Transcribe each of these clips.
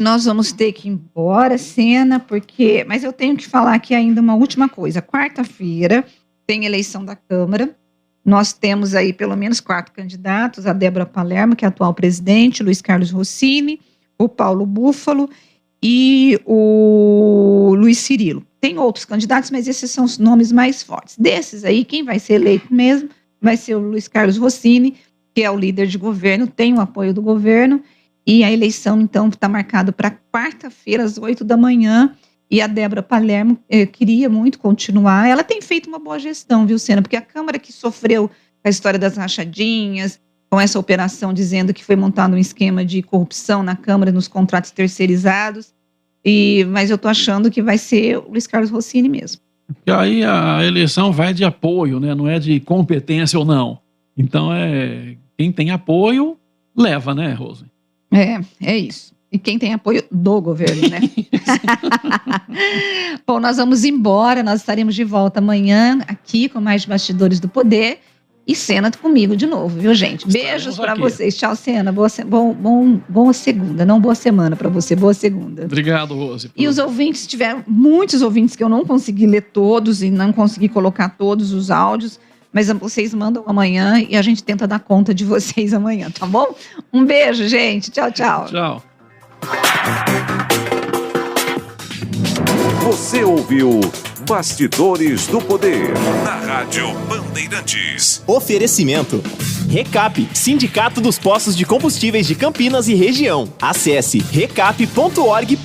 Nós vamos ter que ir embora, Sena, mas eu tenho que falar aqui ainda uma última coisa. Quarta-feira tem eleição da Câmara. Nós temos aí pelo menos 4 candidatos: a Débora Palermo, que é a atual presidente, Luiz Carlos Rossini, o Paulo Búfalo e o Luiz Cirilo. Tem outros candidatos, mas esses são os nomes mais fortes. Desses aí, quem vai ser eleito mesmo vai ser o Luiz Carlos Rossini, que é o líder de governo, tem o apoio do governo, e a eleição, então, está marcada para quarta-feira, às 8 da manhã, e a Débora Palermo queria muito continuar. Ela tem feito uma boa gestão, viu, Sena? Porque a Câmara que sofreu a história das rachadinhas, com essa operação dizendo que foi montado um esquema de corrupção na Câmara, nos contratos terceirizados, mas eu estou achando que vai ser o Luiz Carlos Rossini mesmo. E aí a eleição vai de apoio, né? Não é de competência ou não. Então, quem tem apoio, leva, né, Rose? É isso. E quem tem apoio do governo, né? Bom, nós vamos embora, nós estaremos de volta amanhã aqui com mais Bastidores do Poder e Sena comigo de novo, viu, gente? Beijos para vocês. Tchau, Sena. Boa segunda, não boa semana para você, boa segunda. Obrigado, Rose. E os ouvintes, tiveram muitos ouvintes que eu não consegui ler todos e não consegui colocar todos os áudios, mas vocês mandam amanhã e a gente tenta dar conta de vocês amanhã, tá bom? Um beijo, gente. Tchau, tchau. Tchau. Você ouviu Bastidores do Poder, na Rádio Bandeirantes. Oferecimento. Recap, Sindicato dos Postos de Combustíveis de Campinas e Região. Acesse recap.org.br.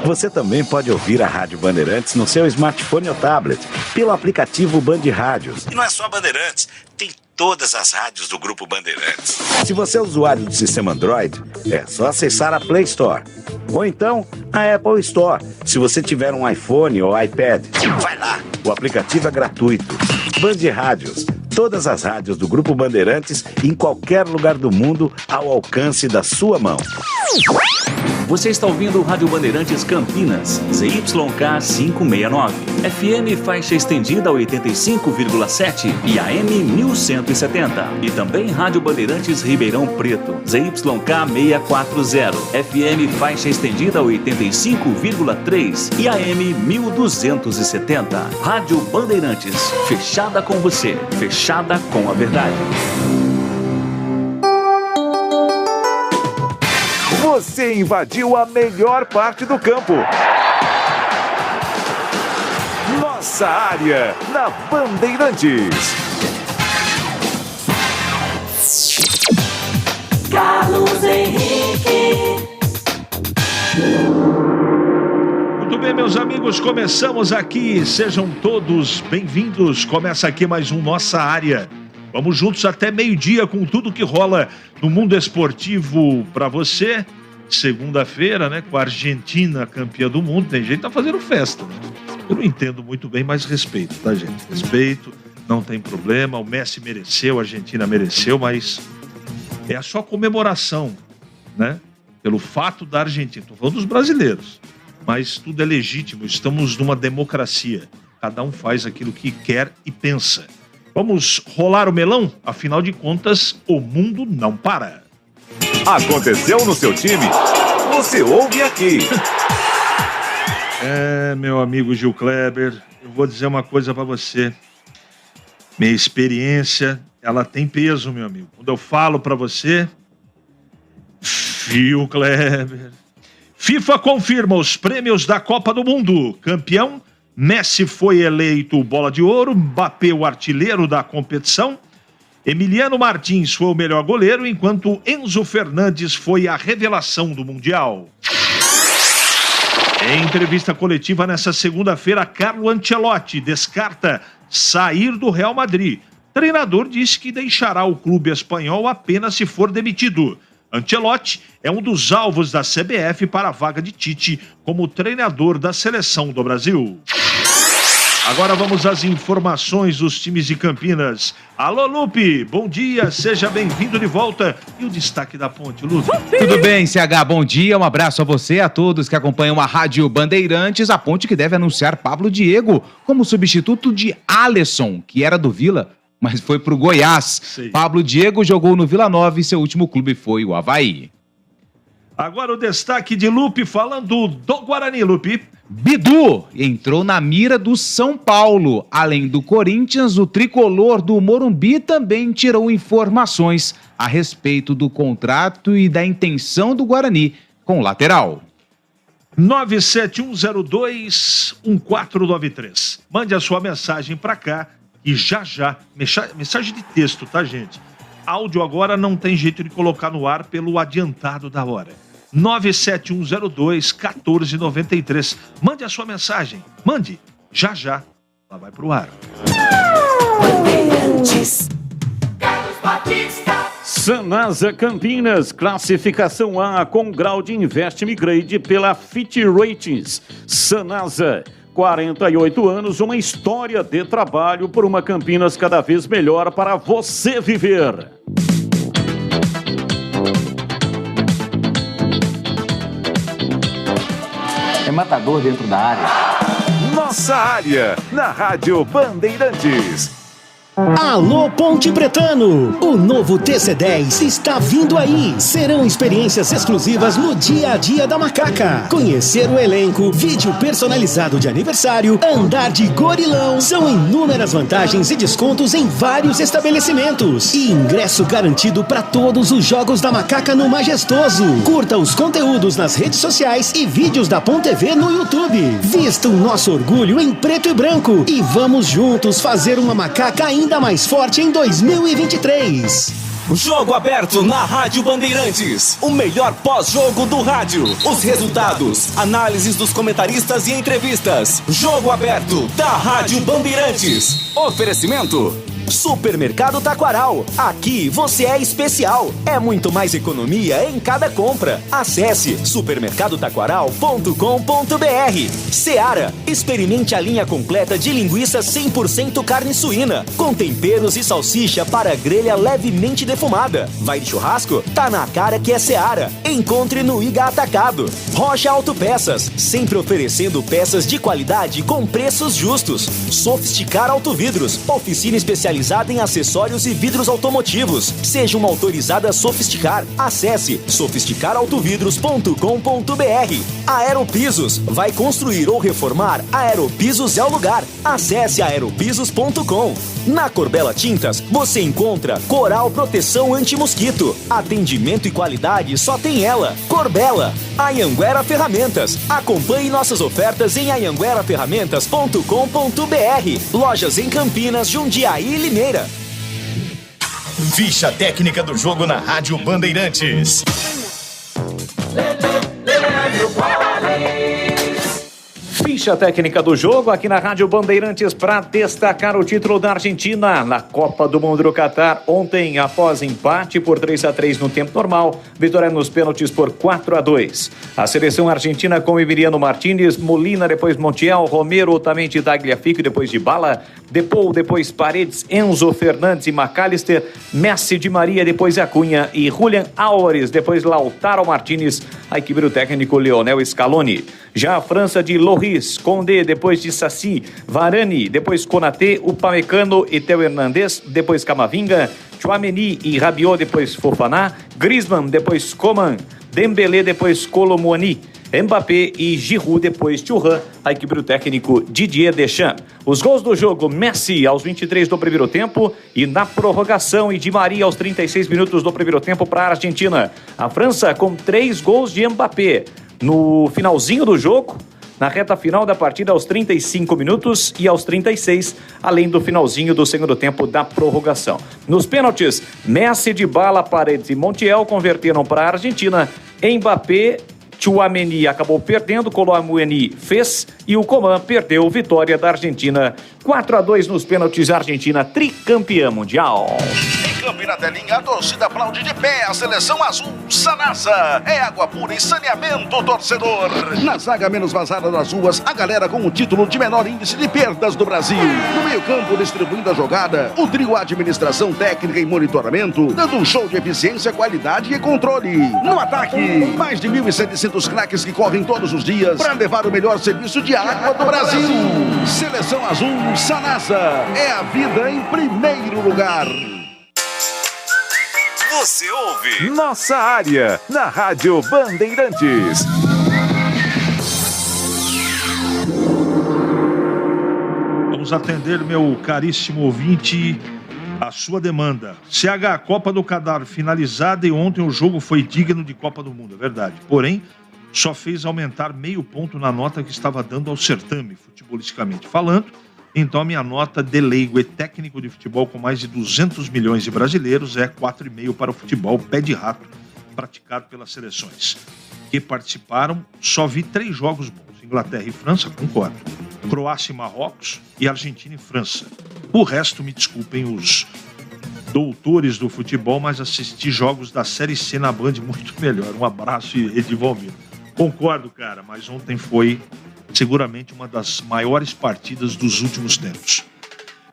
Você também pode ouvir a Rádio Bandeirantes no seu smartphone ou tablet, pelo aplicativo Band Rádios. E não é só Bandeirantes, tem todas as rádios do Grupo Bandeirantes. Se você é usuário do sistema Android, é só acessar a Play Store. Ou então, a Apple Store, se você tiver um iPhone ou iPad. Vai lá! O aplicativo é gratuito. Band Rádios, todas as rádios do Grupo Bandeirantes, em qualquer lugar do mundo, ao alcance da sua mão. Você está ouvindo o Rádio Bandeirantes Campinas, ZYK 569, FM faixa estendida 85,7 e AM 1170. E também Rádio Bandeirantes Ribeirão Preto, ZYK 640, FM faixa estendida 85,3 e AM 1270. Rádio Bandeirantes, fechada com você, fechada com a verdade. Você invadiu a melhor parte do campo. Nossa área, na Bandeirantes. Carlos Henrique. Muito bem, meus amigos, começamos aqui. Sejam todos bem-vindos. Começa aqui mais um Nossa Área. Vamos juntos até meio-dia com tudo que rola no mundo esportivo para você. Segunda-feira, né, com a Argentina campeã do mundo. Tem gente que tá fazendo festa, né? Eu não entendo muito bem, mas respeito, tá, gente? Respeito, não tem problema. O Messi mereceu, a Argentina mereceu, mas é só comemoração, né? Pelo fato da Argentina. Tô falando dos brasileiros, mas tudo é legítimo. Estamos numa democracia. Cada um faz aquilo que quer e pensa. Vamos rolar o melão? Afinal de contas, o mundo não para. Aconteceu no seu time? Você ouve aqui. Meu amigo Gil Kleber, eu vou dizer uma coisa pra você. Minha experiência, ela tem peso, meu amigo. Quando eu falo pra você, Gil Kleber. FIFA confirma os prêmios da Copa do Mundo. Campeão, Messi foi eleito Bola de Ouro, Mbappé o artilheiro da competição. Emiliano Martins foi o melhor goleiro, enquanto Enzo Fernandes foi a revelação do Mundial. Em entrevista coletiva nessa segunda-feira, Carlo Ancelotti descarta sair do Real Madrid. Treinador disse que deixará o clube espanhol apenas se for demitido. Ancelotti é um dos alvos da CBF para a vaga de Tite como treinador da seleção do Brasil. Agora vamos às informações dos times de Campinas. Alô, Lupe, bom dia, seja bem-vindo de volta. E o destaque da ponte, Lupe? Tudo bem, CH, bom dia, um abraço a você, a todos que acompanham a Rádio Bandeirantes. A ponte que deve anunciar Pablo Diego como substituto de Alisson, que era do Vila, mas foi pro Goiás. Sei. Pablo Diego jogou no Vila Nova e seu último clube foi o Avaí. Agora o destaque de Lupe, falando do Guarani, Lupe. Bidu entrou na mira do São Paulo. Além do Corinthians, o tricolor do Morumbi também tirou informações a respeito do contrato e da intenção do Guarani com o lateral. 971021493. Mande a sua mensagem para cá e já, mensagem de texto, tá, gente? Áudio agora não tem jeito de colocar no ar pelo adiantado da hora. 971021493. Mande a sua mensagem. Mande. Já. Ela vai pro ar. Sanasa Campinas, classificação A com grau de Investment Grade pela Fitch Ratings. Sanasa, 48 anos, uma história de trabalho por uma Campinas cada vez melhor para você viver. É matador dentro da área. Nossa área, na Rádio Bandeirantes. Alô Ponte Pretano, o novo TC10 está vindo aí. Serão experiências exclusivas no dia a dia da Macaca. Conhecer o elenco, vídeo personalizado de aniversário, andar de gorilão. São inúmeras vantagens e descontos em vários estabelecimentos. E ingresso garantido para todos os jogos da Macaca no Majestoso. Curta os conteúdos nas redes sociais e vídeos da Pon TV no YouTube. Vista o nosso orgulho em preto e branco e vamos juntos fazer uma Macaca ainda mais forte em 2023. Jogo aberto na Rádio Bandeirantes. O melhor pós-jogo do rádio. Os resultados, análises dos comentaristas e entrevistas. Jogo aberto da Rádio Bandeirantes. Oferecimento Supermercado Taquaral. Aqui você é especial. É muito mais economia em cada compra. Acesse supermercadotaquaral.com.br. Seara. Experimente a linha completa de linguiça 100% carne suína, com temperos e salsicha para grelha levemente defumada. Vai de churrasco? Tá na cara que é Seara. Encontre no Iga Atacado. Rocha Autopeças. Sempre oferecendo peças de qualidade com preços justos. Sofisticar Autovidros. Oficina especializada em acessórios e vidros automotivos. Seja uma autorizada Sofisticar. Acesse sofisticarautovidros.com.br. Aeropisos. Vai construir ou reformar? Aeropisos é o lugar. Acesse aeropisos.com. Na Corbella Tintas, você encontra Coral Proteção Anti-Mosquito. Atendimento e qualidade só tem ela. Corbella. Anhanguera Ferramentas. Acompanhe nossas ofertas em anhangueraferramentas.com.br. Lojas em Campinas, Jundiaí e Limeira. Ficha técnica do jogo na Rádio Bandeirantes. Ficha técnica do jogo aqui na Rádio Bandeirantes para destacar o título da Argentina na Copa do Mundo do Catar. Ontem, após empate por 3-3 no tempo normal, vitória nos pênaltis por 4-2. A seleção argentina com Emiliano Martínez, Molina, depois Montiel, Romero, Otamendi, Tagliafico, depois Dybala, Depou, depois Paredes, Enzo Fernandes e McAllister, Messi, Di Maria, depois Acunha e Julián Álvares, depois Lautaro Martínez, a equipe do técnico Lionel Scaloni. Já a França de Loris, Condé, depois de Sassi, Varane, depois Konaté, Upamecano e Theo Hernandez, depois Camavinga, Tchouaméni e Rabiot, depois Fofana, Griezmann, depois Coman, Dembélé, depois Kolo Muani, Mbappé e Giroud, depois Thuram, a equipe do técnico Didier Deschamps. Os gols do jogo: Messi aos 23 do primeiro tempo e na prorrogação, e Di Maria aos 36 minutos do primeiro tempo para a Argentina. A França com 3 gols de Mbappé no finalzinho do jogo, na reta final da partida aos 35 minutos e aos 36, além do finalzinho do segundo tempo da prorrogação. Nos pênaltis, Messi, Dybala, Paredes e Montiel converteram para a Argentina. Mbappé, Tchouaméni acabou perdendo, Kolo Muani fez e o Coman perdeu. Vitória da Argentina 4-2 nos pênaltis. Argentina tricampeã mundial. Campina Telinha, a torcida aplaude de pé a seleção azul. Sanasa é água pura e saneamento, torcedor. Na zaga menos vazada das ruas, a galera com o título de menor índice de perdas do Brasil. No meio-campo, distribuindo a jogada, o trio administração técnica e monitoramento, dando um show de eficiência, qualidade e controle. No ataque, mais de 1.700 craques que correm todos os dias para levar o melhor serviço de água do Brasil. Seleção azul, Sanasa é a vida em primeiro lugar. Você ouve Nossa Área, na Rádio Bandeirantes. Vamos atender, meu caríssimo ouvinte, a sua demanda. CH, Copa do Catar finalizada e ontem o jogo foi digno de Copa do Mundo, é verdade. Porém, só fez aumentar meio ponto na nota que estava dando ao certame, futebolisticamente falando. Então a minha nota de leigo e técnico de futebol com mais de 200 milhões de brasileiros é 4,5 para o futebol pé de rato praticado pelas seleções que participaram. Só vi 3 jogos bons: Inglaterra e França, concordo, Croácia e Marrocos e Argentina e França. O resto, me desculpem os doutores do futebol, mas assisti jogos da Série C na Band muito melhor. Um abraço, Edivalmir. Concordo, cara, mas ontem foi seguramente uma das maiores partidas dos últimos tempos.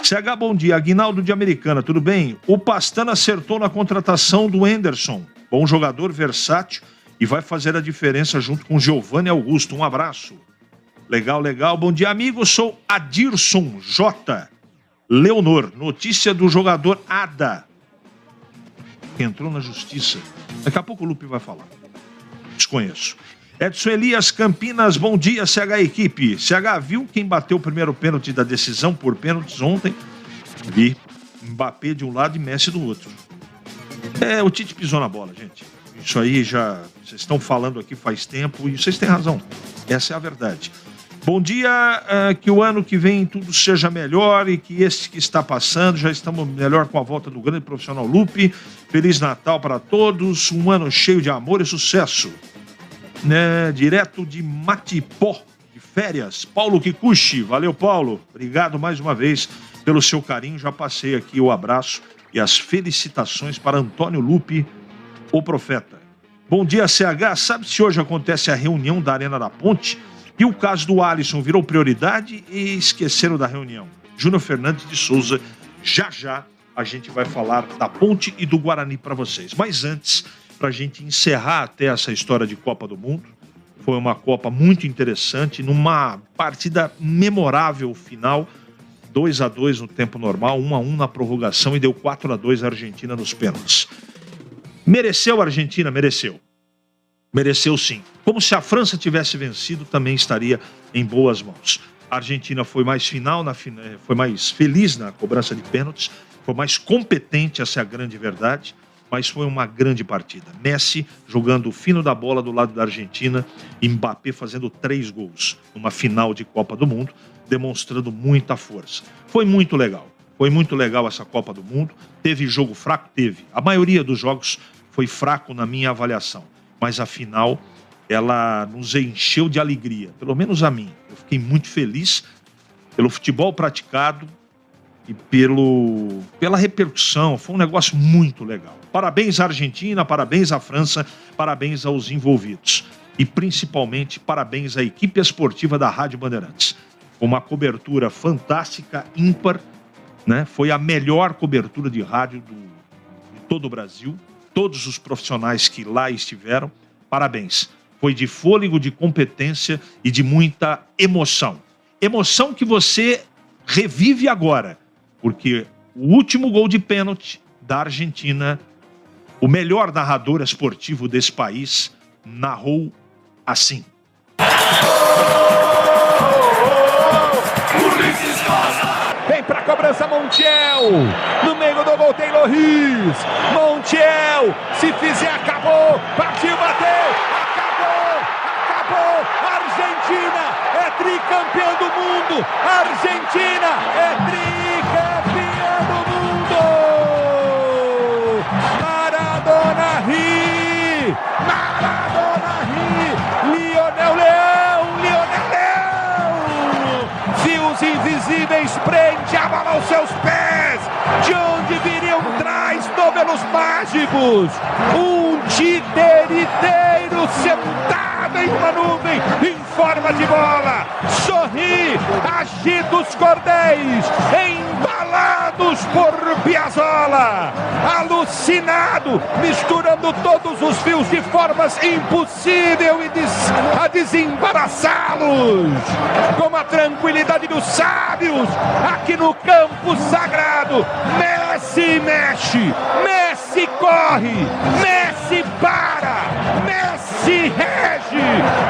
CH, bom dia. Aguinaldo de Americana, tudo bem? O Pastana acertou na contratação do Henderson. Bom jogador, versátil e vai fazer a diferença junto com Giovanni Augusto. Um abraço. Legal, legal. Bom dia, amigo. Sou Adirson J. Leonor. Notícia do jogador Ada, que entrou na justiça. Daqui a pouco o Lupe vai falar. Desconheço. Edson Elias, Campinas, bom dia, CH equipe. CH, viu quem bateu o primeiro pênalti da decisão por pênaltis ontem? Vi. Mbappé de um lado e Messi do outro. O Tite pisou na bola, gente. Isso aí já... Vocês estão falando aqui faz tempo e vocês têm razão. Essa é a verdade. Bom dia, que o ano que vem tudo seja melhor e que esse que está passando, já estamos melhor com a volta do grande profissional Lupe. Feliz Natal para todos, um ano cheio de amor e sucesso. Direto de Matipó, de férias, Paulo Kikuchi. Valeu, Paulo. Obrigado mais uma vez pelo seu carinho. Já passei aqui o abraço e as felicitações para Antônio Lupe, o profeta. Bom dia, CH. Sabe se hoje acontece a reunião da Arena da Ponte e o caso do Alisson virou prioridade e esqueceram da reunião? Júnior Fernandes de Souza, já a gente vai falar da Ponte e do Guarani para vocês. Mas antes, para a gente encerrar até essa história de Copa do Mundo, foi uma Copa muito interessante, numa partida memorável final, 2-2 no tempo normal, 1-1 na prorrogação e deu 4-2 a Argentina nos pênaltis. Mereceu a Argentina? Mereceu. Mereceu sim. Como se a França tivesse vencido, também estaria em boas mãos. A Argentina foi mais foi mais feliz na cobrança de pênaltis, foi mais competente, essa é a grande verdade, mas foi uma grande partida. Messi jogando o fino da bola do lado da Argentina e Mbappé fazendo 3 gols numa final de Copa do Mundo, demonstrando muita força. Foi muito legal essa Copa do Mundo. Teve jogo fraco? Teve. A maioria dos jogos foi fraco na minha avaliação, mas a final, ela nos encheu de alegria, pelo menos a mim. Eu fiquei muito feliz pelo futebol praticado e pela repercussão. Foi um negócio muito legal. Parabéns à Argentina, parabéns à França, parabéns aos envolvidos. E principalmente parabéns à equipe esportiva da Rádio Bandeirantes. Uma cobertura fantástica, ímpar, né? Foi a melhor cobertura de rádio de todo o Brasil. Todos os profissionais que lá estiveram, parabéns. Foi de fôlego, de competência e de muita emoção. Emoção que você revive agora, porque o último gol de pênalti da Argentina, o melhor narrador esportivo desse país, narrou assim. Vem pra cobrança Montiel, no meio do gol tem Loris, Montiel, se fizer acabou, partiu, bateu, acabou, Argentina é tricampeã do mundo, Argentina é tricampeã do mundo, Maradona ri, Lionel Leão, fios invisíveis prende a bola aos seus pés, de onde viriam 3 números mágicos, um titeriteiro sentado em uma nuvem em forma de bola, sorri, agita os cordéis, embalados por Piazzolla, alucinado, misturando todos os fios de formas impossível a desembaraçá-los, com a tranquilidade dos sábios, aqui no campo sagrado, Messi mexe, Messi Messi corre, Messi para, Messi rege,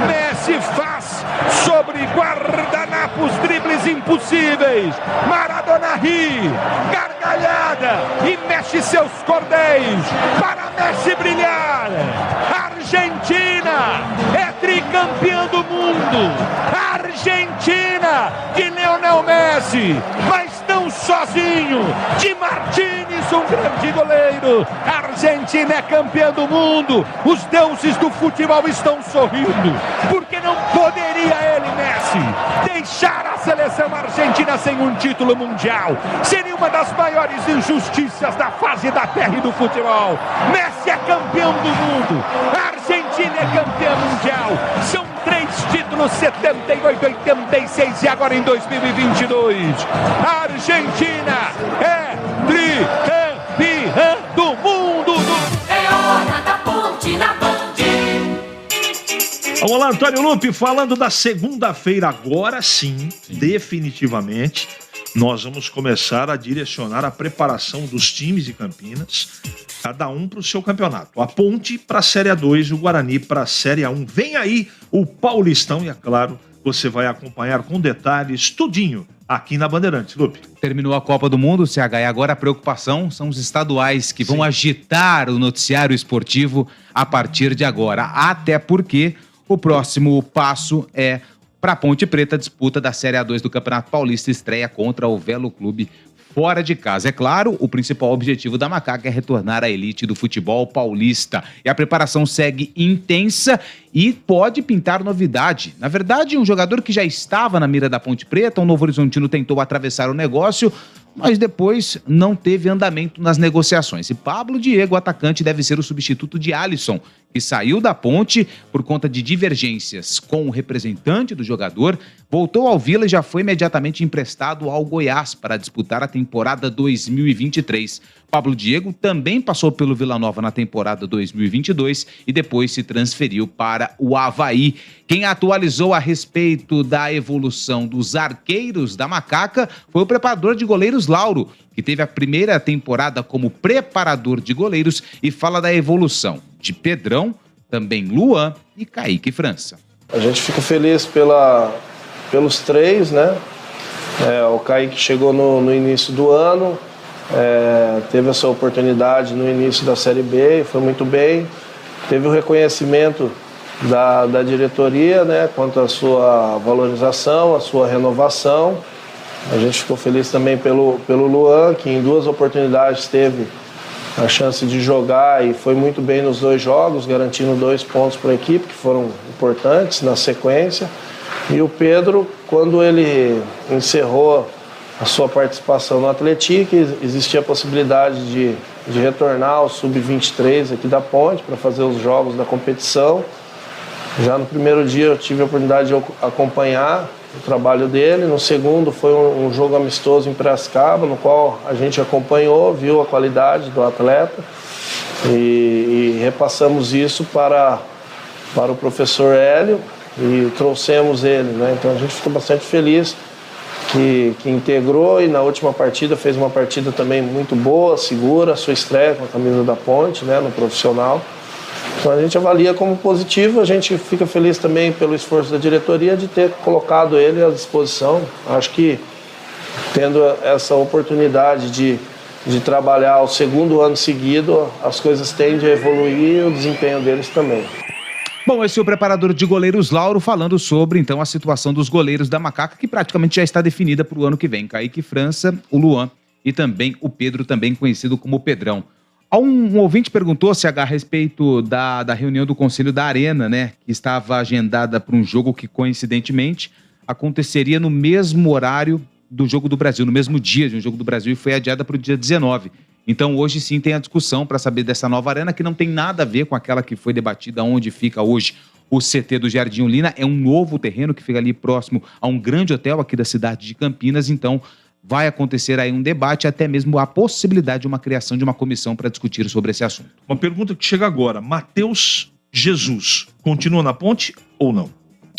Messi faz sobre guardanapos dribles impossíveis. Maradona ri, gargalhada e mexe seus cordéis para Messi brilhar. Argentina é tricampeã do mundo. Argentina de Lionel Messi, mas não sozinho. De Martínez, um grande goleiro. A Argentina é campeã do mundo. Os deuses do futebol estão sorrindo, porque não poderia ele, Messi, deixar a seleção argentina sem um título mundial. Seria uma das maiores injustiças da face da terra e do futebol. Messi é campeão do mundo. A Argentina é campeã mundial. São 3 títulos, 78, 86 e agora em 2022. A Argentina é tricampeã do mundo. É hora da Ponte na Band. Vamos lá, Antônio Lupe, falando da segunda-feira, agora sim, definitivamente, nós vamos começar a direcionar a preparação dos times de Campinas, cada um para o seu campeonato. A Ponte para a Série A2 e o Guarani para a Série A1. Vem aí o Paulistão e, é claro, você vai acompanhar com detalhes tudinho aqui na Bandeirantes, Lupe. Terminou a Copa do Mundo, CH, e agora a preocupação são os estaduais que vão agitar o noticiário esportivo a partir de agora. Até porque o próximo passo é para a Ponte Preta, disputa da Série A2 do Campeonato Paulista, estreia contra o Velo Clube fora de casa. É claro, o principal objetivo da Macaca é retornar à elite do futebol paulista. E a preparação segue intensa e pode pintar novidade. Na verdade, um jogador que já estava na mira da Ponte Preta, um Novo Horizontino tentou atravessar o negócio, mas depois não teve andamento nas negociações. E Pablo Diego, atacante, deve ser o substituto de Alisson, que saiu da Ponte por conta de divergências com o representante do jogador, voltou ao Vila e já foi imediatamente emprestado ao Goiás para disputar a temporada 2023. Pablo Diego também passou pelo Vila Nova na temporada 2022 e depois se transferiu para o Avaí. Quem atualizou a respeito da evolução dos arqueiros da Macaca foi o preparador de goleiros Lauro, que teve a primeira temporada como preparador de goleiros e fala da evolução de Pedrão, também Luan e Kaique França. A gente fica feliz pelos 3, né? O Kaique chegou no início do ano, teve essa oportunidade no início da Série B e foi muito bem. Teve o reconhecimento da diretoria, né, quanto à sua valorização, a sua renovação. A gente ficou feliz também pelo Luan, que em 2 oportunidades teve a chance de jogar e foi muito bem nos 2 jogos, garantindo 2 pontos para a equipe, que foram importantes na sequência. E o Pedro, quando ele encerrou a sua participação no Atlético, existia a possibilidade de retornar ao Sub-23 aqui da Ponte para fazer os jogos da competição. Já no primeiro dia eu tive a oportunidade de acompanhar o trabalho dele. No segundo foi um jogo amistoso em Piracicaba, no qual a gente acompanhou, viu a qualidade do atleta e repassamos isso para o professor Hélio e trouxemos ele, né? Então a gente ficou bastante feliz que integrou e na última partida fez uma partida também muito boa, segura, sua estreia com a camisa da Ponte, né, no profissional. Então a gente avalia como positivo, a gente fica feliz também pelo esforço da diretoria de ter colocado ele à disposição. Acho que tendo essa oportunidade de trabalhar o 2º ano seguido, as coisas tendem a evoluir e o desempenho deles também. Bom, esse é o preparador de goleiros Lauro falando sobre, então, a situação dos goleiros da Macaca, que praticamente já está definida para o ano que vem. Kaique França, o Luan e também o Pedro, também conhecido como Pedrão. Um ouvinte perguntou, CH, a respeito da reunião do Conselho da Arena, né, que estava agendada para um jogo que, coincidentemente, aconteceria no mesmo horário do Jogo do Brasil, no mesmo dia de um Jogo do Brasil, e foi adiada para o dia 19. Então, hoje sim tem a discussão para saber dessa nova arena, que não tem nada a ver com aquela que foi debatida onde fica hoje o CT do Jardim Olina. É um novo terreno que fica ali próximo a um grande hotel aqui da cidade de Campinas. Então, vai acontecer aí um debate, até mesmo a possibilidade de uma criação de uma comissão para discutir sobre esse assunto. Uma pergunta que chega agora. Matheus Jesus continua na Ponte ou não?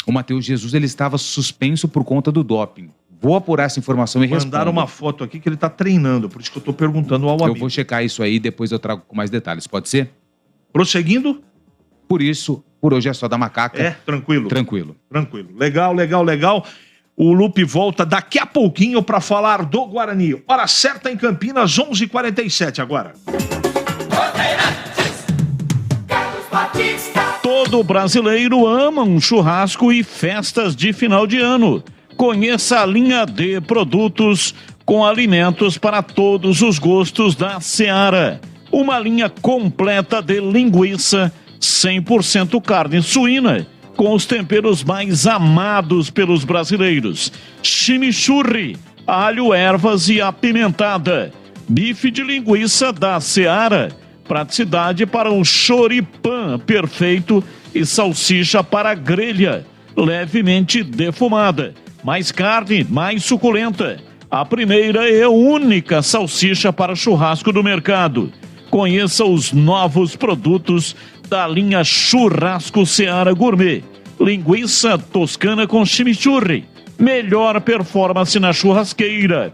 O Matheus Jesus ele estava suspenso por conta do doping. Vou apurar essa informação e respondo. Mandaram uma foto aqui que ele tá treinando, por isso que eu tô perguntando ao amigo. Eu vou checar isso aí e depois eu trago com mais detalhes, pode ser? Prosseguindo? Por hoje é só da Macaca. Tranquilo. Tranquilo. Legal. O Lupe volta daqui a pouquinho para falar do Guarani. Hora certa em Campinas, 11h47 agora. Todo brasileiro ama um churrasco e festas de final de ano. Conheça a linha de produtos com alimentos para todos os gostos da Seara. Uma linha completa de linguiça, 100% carne suína, com os temperos mais amados pelos brasileiros. Chimichurri, alho, ervas e apimentada. Bife de linguiça da Seara. Praticidade para um choripã perfeito e salsicha para grelha, levemente defumada. Mais carne, mais suculenta. A primeira e única salsicha para churrasco do mercado. Conheça os novos produtos da linha Churrasco Seara Gourmet. Linguiça toscana com chimichurri. Melhor performance na churrasqueira.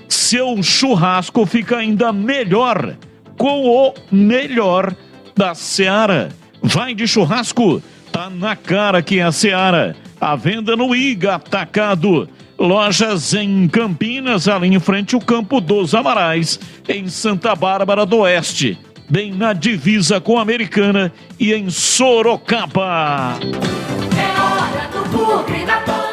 Seu churrasco fica ainda melhor com o melhor da Seara. Vai de churrasco, tá na cara que é a Seara. A venda no Iga Atacado. Lojas em Campinas, ali em frente ao Campo dos Amarais, em Santa Bárbara do Oeste, bem na divisa com a Americana e em Sorocaba. É hora do Bugre da Band.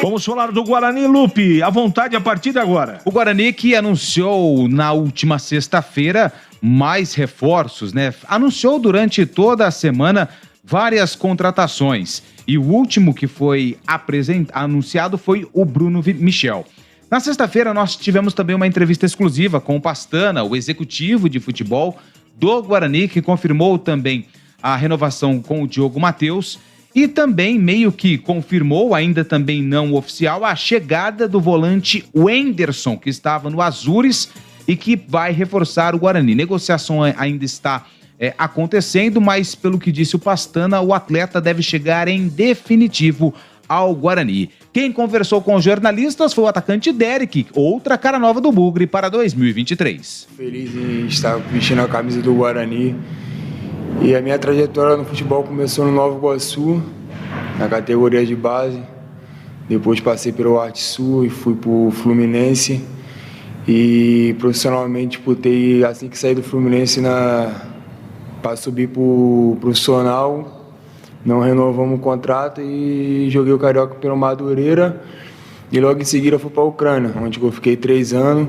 Vamos falar do Guarani, Lupe. À vontade a partir de agora. O Guarani que anunciou na última sexta-feira mais reforços, né? Anunciou durante toda a semana várias contratações. E o último que foi anunciado foi o Bruno Michel. Na sexta-feira nós tivemos também uma entrevista exclusiva com o Pastana, o executivo de futebol do Guarani, que confirmou também a renovação com o Diogo Matheus e também meio que confirmou, ainda também não oficial, a chegada do volante Wenderson, que estava no Azures e que vai reforçar o Guarani. Negociação ainda está acontecendo, mas pelo que disse o Pastana, o atleta deve chegar em definitivo ao Guarani. Quem conversou com os jornalistas foi o atacante Derek, outra cara nova do Bugre para 2023. Feliz em estar vestindo a camisa do Guarani. E a minha trajetória no futebol começou no Nova Iguaçu, na categoria de base. Depois passei pelo Arte Sul e fui pro Fluminense. E profissionalmente disputei, assim que saí do Fluminense, para subir pro profissional. Não renovamos o contrato e joguei o Carioca pelo Madureira. E logo em seguida fui para a Ucrânia, onde eu fiquei 3 anos.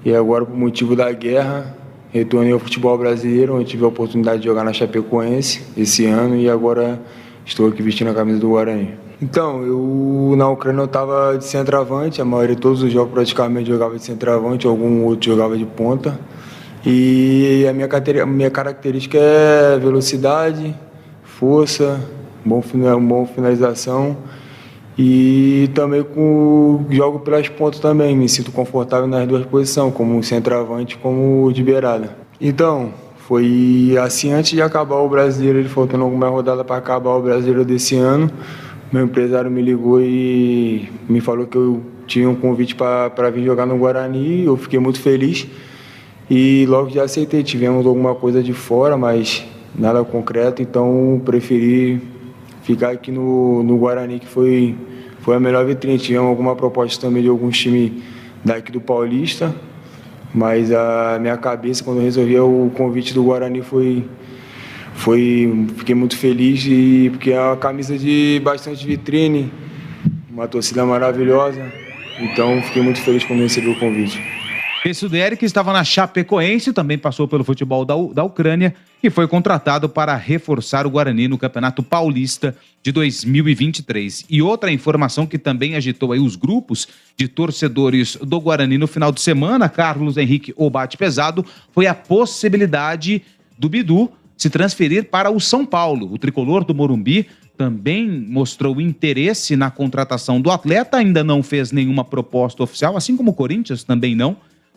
E agora, por motivo da guerra, retornei ao futebol brasileiro, onde tive a oportunidade de jogar na Chapecoense esse ano. E agora estou aqui vestindo a camisa do Guarani. Então, na Ucrânia eu estava de centroavante. A maioria de todos os jogos praticamente jogava de centroavante, algum outro jogava de ponta. E a minha característica é velocidade, força, bom finalização e também jogo pelas pontas também, me sinto confortável nas duas posições, como centroavante como de beirada. Então, foi assim antes de acabar o Brasileiro, ele faltando alguma rodada para acabar o Brasileiro desse ano, meu empresário me ligou e me falou que eu tinha um convite para vir jogar no Guarani, eu fiquei muito feliz e logo já aceitei, tivemos alguma coisa de fora, mas nada concreto, então preferi ficar aqui no Guarani, que foi a melhor vitrine. Tivemos alguma proposta também de alguns times daqui do Paulista, mas a minha cabeça, quando eu resolvi o convite do Guarani, fiquei muito feliz, porque é uma camisa de bastante vitrine, uma torcida maravilhosa, então fiquei muito feliz quando recebi o convite. Esse Derek estava na Chapecoense, também passou pelo futebol da Ucrânia e foi contratado para reforçar o Guarani no Campeonato Paulista de 2023. E outra informação que também agitou aí os grupos de torcedores do Guarani no final de semana, Carlos Henrique Obate Pesado, foi a possibilidade do Bidu se transferir para o São Paulo. O tricolor do Morumbi também mostrou interesse na contratação do atleta, ainda não fez nenhuma proposta oficial, assim como o Corinthians também não,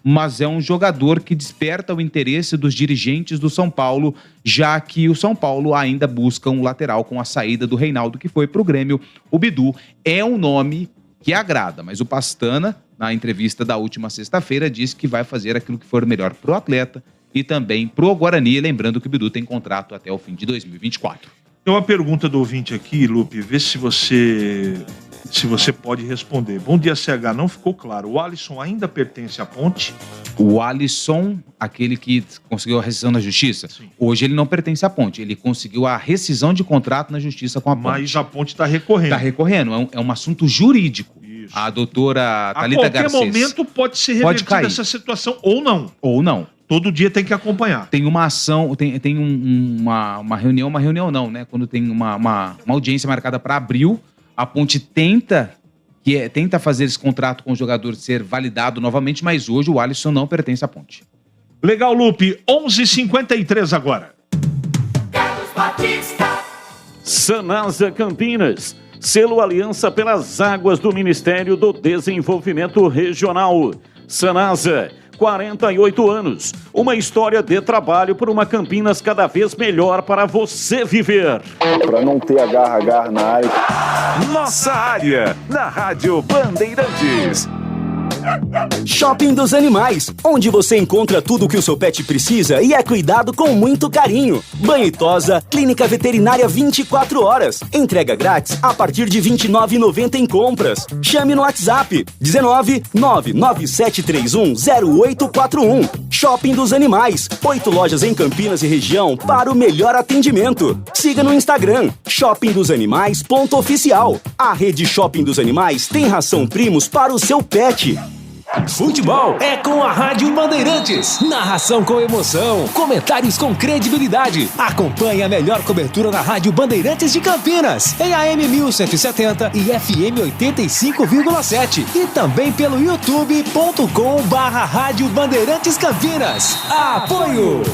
mas é um jogador que desperta o interesse dos dirigentes do São Paulo, já que o São Paulo ainda busca um lateral com a saída do Reinaldo, que foi pro Grêmio. O Bidu é um nome que agrada, mas o Pastana, na entrevista da última sexta-feira, disse que vai fazer aquilo que for melhor pro atleta e também pro Guarani, lembrando que o Bidu tem contrato até o fim de 2024. Tem uma pergunta do ouvinte aqui, Lupe, vê se você pode responder. Bom dia, CH, não ficou claro. O Alisson ainda pertence à Ponte? O Alisson, aquele que conseguiu a rescisão na Justiça, hoje ele não pertence à Ponte. Ele conseguiu a rescisão de contrato na Justiça com a Ponte. Mas a Ponte está recorrendo. Está recorrendo, é um assunto jurídico. Isso. A doutora Thalita Garcês. A qualquer momento pode ser revertida essa situação ou não. Ou não. Todo dia tem que acompanhar. Tem uma ação, tem uma reunião não, né? Quando tem uma audiência marcada para abril, a Ponte tenta fazer esse contrato com o jogador ser validado novamente, mas hoje o Alisson não pertence à Ponte. Legal, Lupe. 11h53 agora. Carlos Batista. Sanasa Campinas. Selo Aliança pelas Águas do Ministério do Desenvolvimento Regional. Sanasa, 48 anos. Uma história de trabalho por uma Campinas cada vez melhor para você viver. Para não ter agarra na área. Nossa área, na Rádio Bandeirantes. Shopping dos Animais, onde você encontra tudo o que o seu pet precisa e é cuidado com muito carinho. Banho e tosa, clínica veterinária 24 horas. Entrega grátis a partir de R$ 29,90 em compras. Chame no WhatsApp 19 99731 0841. Shopping dos Animais, 8 lojas em Campinas e região para o melhor atendimento. Siga no Instagram, shoppingdosanimais.oficial. A rede Shopping dos Animais tem ração Primos para o seu pet. Futebol é com a Rádio Bandeirantes. Narração com emoção, comentários com credibilidade. Acompanhe a melhor cobertura na Rádio Bandeirantes de Campinas, em AM 1170 e FM 85,7. E também pelo youtube.com/Rádio Bandeirantes Campinas. Apoio!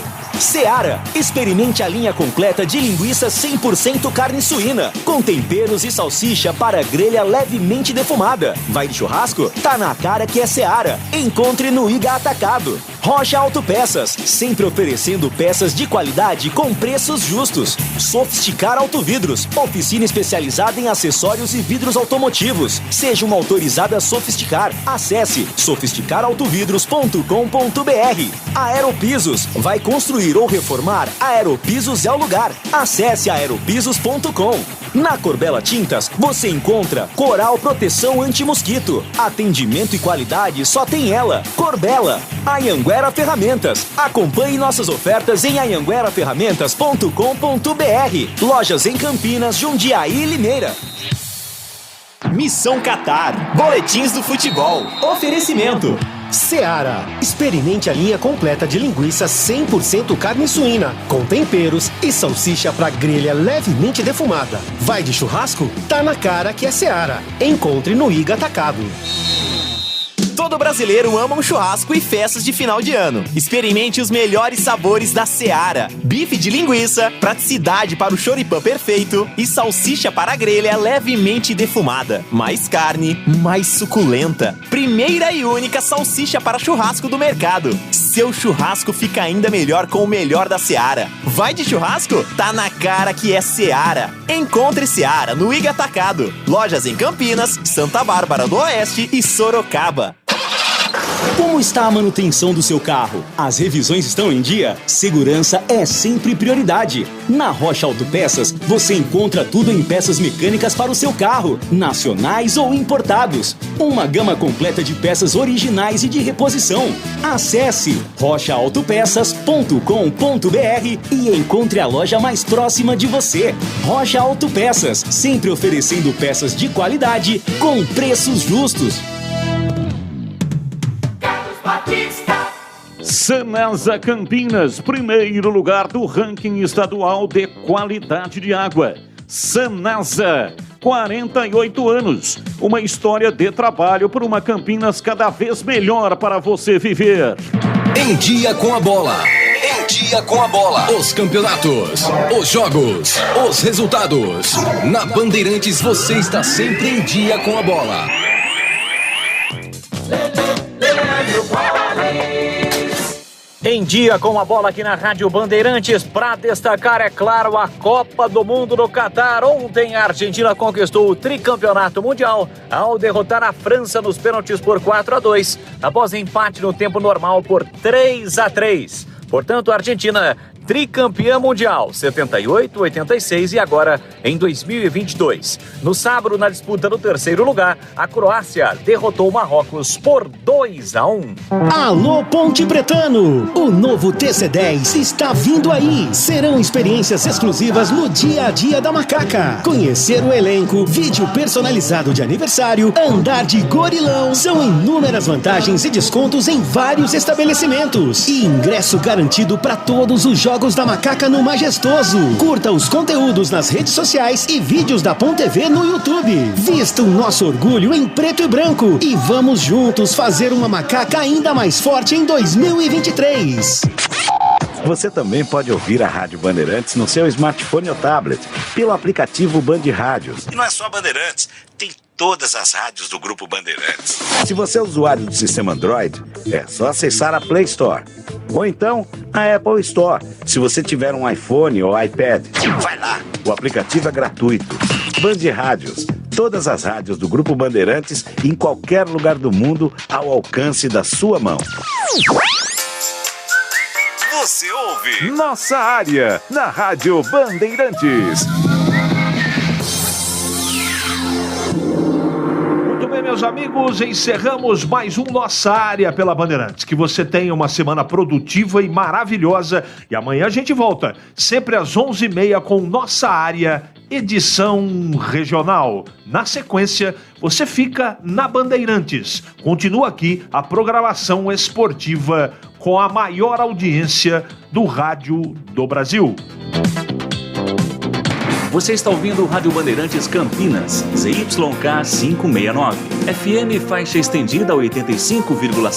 Seara, experimente a linha completa de linguiça 100% carne suína, com temperos e salsicha para grelha levemente defumada. Vai de churrasco? Tá na cara que é Seara. Encontre no Iga Atacado. Rocha Autopeças, sempre oferecendo peças de qualidade com preços justos. Sofisticar Autovidros, oficina especializada em acessórios e vidros automotivos. Seja uma autorizada Sofisticar. Acesse sofisticarautovidros.com.br. Aeropisos, vai construir ou reformar? Aeropisos é o lugar. Acesse aeropisos.com. Na Corbela Tintas, você encontra Coral Proteção Anti-Mosquito. Atendimento e qualidade só tem ela. Corbela. Anhanguera Ferramentas. Acompanhe nossas ofertas em anhangueraferramentas.com.br. Lojas em Campinas, Jundiaí e Limeira. Missão Qatar. Boletins do futebol. Oferecimento. Seara. Experimente a linha completa de linguiça 100% carne suína, com temperos e salsicha para grelha levemente defumada. Vai de churrasco? Tá na cara que é Seara. Encontre no Iga Atacado. Todo brasileiro ama um churrasco e festas de final de ano. Experimente os melhores sabores da Seara. Bife de linguiça, praticidade para o choripã perfeito e salsicha para a grelha levemente defumada. Mais carne, mais suculenta. Primeira e única salsicha para churrasco do mercado. Seu churrasco fica ainda melhor com o melhor da Seara. Vai de churrasco? Tá na cara que é Seara. Encontre Seara no Iga Atacado. Lojas em Campinas, Santa Bárbara do Oeste e Sorocaba. Como está a manutenção do seu carro? As revisões estão em dia? Segurança é sempre prioridade. Na Rocha Autopeças, você encontra tudo em peças mecânicas para o seu carro, nacionais ou importados. Uma gama completa de peças originais e de reposição. Acesse rochaautopeças.com.br e encontre a loja mais próxima de você. Rocha Autopeças, sempre oferecendo peças de qualidade com preços justos. Sanasa Campinas, primeiro lugar do ranking estadual de qualidade de água. Sanasa, 48 anos. Uma história de trabalho por uma Campinas cada vez melhor para você viver. Em dia com a bola. Em dia com a bola. Os campeonatos, os jogos, os resultados. Na Bandeirantes você está sempre em dia com a bola. Leandro Poli. Em dia com a bola aqui na Rádio Bandeirantes, para destacar, é claro, a Copa do Mundo no Catar. Ontem a Argentina conquistou o tricampeonato mundial ao derrotar a França nos pênaltis por 4-2, após empate no tempo normal por 3-3. Portanto, a Argentina tricampeã mundial, 78, 86 e agora em 2022. No sábado, na disputa do terceiro lugar, a Croácia derrotou o Marrocos por 2-1. Alô Ponte Pretano, o novo TC10 está vindo aí. Serão experiências exclusivas no dia a dia da Macaca. Conhecer o elenco, vídeo personalizado de aniversário, andar de gorilão. São inúmeras vantagens e descontos em vários estabelecimentos. E ingresso garantido para todos os jogos da Macaca no Majestoso. Curta os conteúdos nas redes sociais e vídeos da Ponte TV no YouTube. Vista o nosso orgulho em preto e branco e vamos juntos fazer uma Macaca ainda mais forte em 2023. Você também pode ouvir a Rádio Bandeirantes no seu smartphone ou tablet, pelo aplicativo Band Rádios. E não é só Bandeirantes, tem todas as rádios do Grupo Bandeirantes. Se você é usuário do sistema Android, é só acessar a Play Store. Ou então, a Apple Store, se você tiver um iPhone ou iPad. Vai lá! O aplicativo é gratuito. Band Rádios, todas as rádios do Grupo Bandeirantes, em qualquer lugar do mundo, ao alcance da sua mão. Você ouve Nossa Área, na Rádio Bandeirantes. Muito bem, meus amigos, encerramos mais um Nossa Área pela Bandeirantes. Que você tenha uma semana produtiva e maravilhosa. E amanhã a gente volta, sempre às 11h30 com Nossa Área, edição regional. Na sequência, você fica na Bandeirantes. Continua aqui a programação esportiva com a maior audiência do rádio do Brasil. Você está ouvindo o Rádio Bandeirantes Campinas, ZYK 569. FM faixa estendida 85,7.